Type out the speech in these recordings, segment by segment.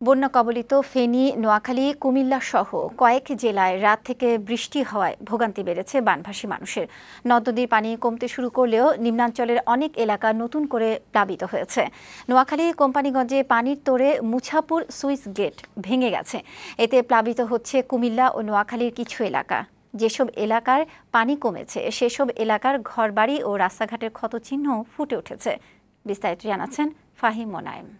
বন্যা কবলিত ফেনী, নোয়াখালী, কুমিল্লা সহ কয়েক জেলায় রাত থেকে বৃষ্টি হওয়ায় ভোগান্তি বেড়েছে বানভাসী মানুষের। নদ-নদীর পানি কমতে শুরু করলেও নিম্নাঞ্চলের অনেক এলাকা নতুন করে প্লাবিত হয়েছে। নোয়াখালী কোম্পানিগঞ্জে পানির তোড়ে মুছাপুর সুইচ গেট ভেঙে গেছে। এতে প্লাবিত হচ্ছে কুমিল্লা ও নোয়াখালীর কিছু এলাকা। যেসব এলাকার পানি কমেছে সেসব এলাকার ঘরবাড়ি ও রাস্তাঘাটের ক্ষতচিহ্ন ফুটে উঠেছে। বিস্তারিত জানাচ্ছেন ফাহিম মোনায়েম।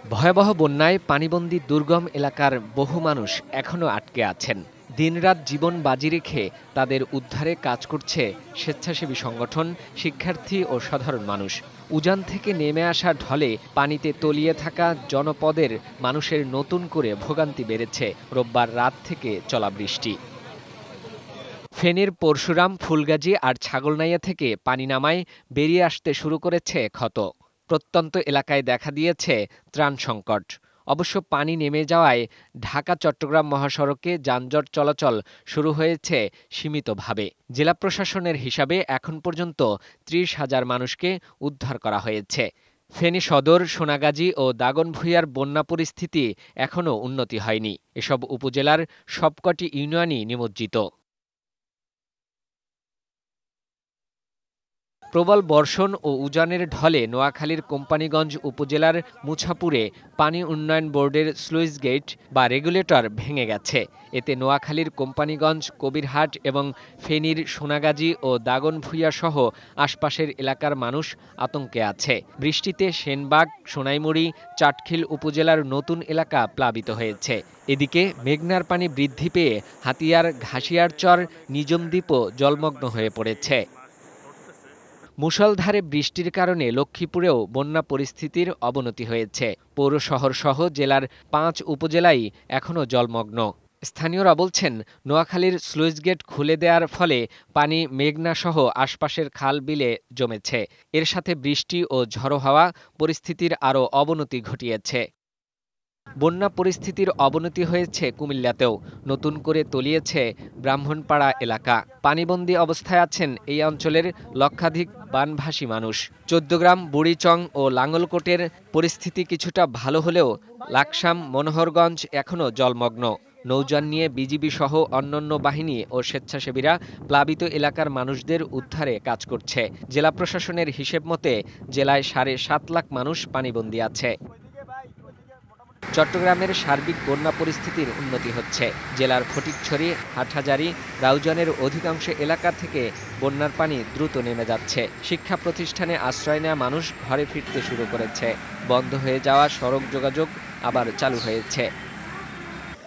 ভয়াবহ বন্যায় পানিবন্দী দুর্গম এলাকার বহু মানুষ এখনও আটকে আছেন। দিনরাত জীবন বাজি রেখে তাদের উদ্ধারে কাজ করছে স্বেচ্ছাসেবী সংগঠন, শিক্ষার্থী ও সাধারণ মানুষ। উজান থেকে নেমে আসা ঢলে পানিতে তলিয়ে থাকা জনপদের মানুষের নতুন করে ভোগান্তি বেড়েছে রোববার রাত থেকে চলা বৃষ্টি। ফেনীর পরশুরাম, ফুলগাজী আর ছাগলনাইয়া থেকে পানি নামায় বেরিয়ে আসতে শুরু করেছে ক্ষত। প্রত্যন্ত এলাকায় দেখা দিয়েছে ত্রাণ সংকট। অবশ্য পানি নেমে যাওয়ায় ঢাকা-চট্টগ্রাম মহাসড়কে যানজট চলাচল শুরু হয়েছে সীমিতভাবে। জেলা প্রশাসনের হিসাবে এখন পর্যন্ত ৩০,০০০ মানুষকে উদ্ধার করা হয়েছে। ফেনী সদর, সোনাগাজী ও দাগনভূঞার বন্যা পরিস্থিতি এখনও উন্নতি হয়নি। এসব উপজেলার সবকটি ইউনিয়নই নিমজ্জিত। প্রবল বর্ষণ ও উজানের ঢলে নোয়াখালীর কোম্পানিগঞ্জ উপজেলার মুছাপুরে পানি উন্নয়ন বোর্ডের স্লুইস গেট বা রেগুলেটর ভেঙে গেছে। এতে নোয়াখালীর কোম্পানিগঞ্জ, কবিরহাট এবং ফেনীর সোনাগাজী ও দাগনভূঞা সহ আশপাশের এলাকার মানুষ আতঙ্কে আছে। বৃষ্টিতে সেনবাগ, সোনাইমুড়ি, চাটখিল উপজেলার নতুন এলাকা প্লাবিত হয়েছে। এদিকে মেঘনার পানি বৃদ্ধি পেয়ে হাতিয়ার, ঘাসিয়ারচর, নিজমদ্বীপও জলমগ্ন হয়ে পড়েছে। মুষলধারে বৃষ্টির কারণে লক্ষ্মীপুরেও বন্যা পরিস্থিতির অবনতি হয়েছে। পৌর শহরসহ জেলার ৫ উপজেলাই এখনও জলমগ্ন। স্থানীয়রা বলছেন, নোয়াখালীর স্লুইস গেট খুলে দেওয়ার ফলে পানি মেঘনাসহ আশপাশের খাল বিলে জমেছে। এর সাথে বৃষ্টি ও ঝড়ো হাওয়া পরিস্থিতির আরও অবনতি ঘটিয়েছে। বন্যা পরিস্থিতির অবনতি হয়েছে কুমিল্লাতেও। নতুন করে তলিয়েছে ব্রাহ্মণপাড়া এলাকা। পানিবন্দী অবস্থায় আছেন এই অঞ্চলের লক্ষাধিক বানভাসী মানুষ। চৌদ্দগ্রাম, বুড়িচং ও লাঙ্গলকোটের পরিস্থিতি কিছুটা ভালো হলেও লাকসাম, মনোহরগঞ্জ এখনও জলমগ্ন। নৌযান নিয়ে বিজিবি সহ অন্যান্য বাহিনী ও স্বেচ্ছাসেবীরা প্লাবিত এলাকার মানুষদের উদ্ধারে কাজ করছে। জেলা প্রশাসনের হিসেব মতে জেলায় ৭.৫ লাখ মানুষ পানিবন্দী আছে। চট্টগ্রামের সার্বিক বন্যা পরিস্থিতির উন্নতি হচ্ছে। জেলার ফটিকছড়ি, হাটহাজারী, রাউজানের অধিকাংশ এলাকা থেকে বন্যার পানি দ্রুত নেমে যাচ্ছে। শিক্ষা প্রতিষ্ঠানে আশ্রয় নেওয়া মানুষ ঘরে ফিরতে শুরু করেছে। বন্ধ হয়ে যাওয়া সড়ক যোগাযোগ আবার চালু হয়েছে।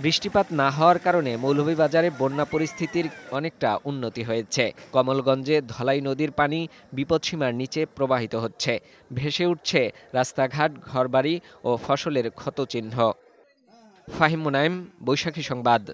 বৃষ্টিপাত না হওয়ার কারণে মৌলভীবাজারে বন্যা পরিস্থিতির অনেকটা উন্নতি হয়েছে। কমলগঞ্জে ধলাই নদীর পানি বিপদসীমার নিচে প্রবাহিত হচ্ছে। ভেসে উঠছে রাস্তাঘাট, ঘরবাড়ি ও ফসলের ক্ষতচিহ্ন। ফাহিম মোনায়েম, বৈশাখী সংবাদ।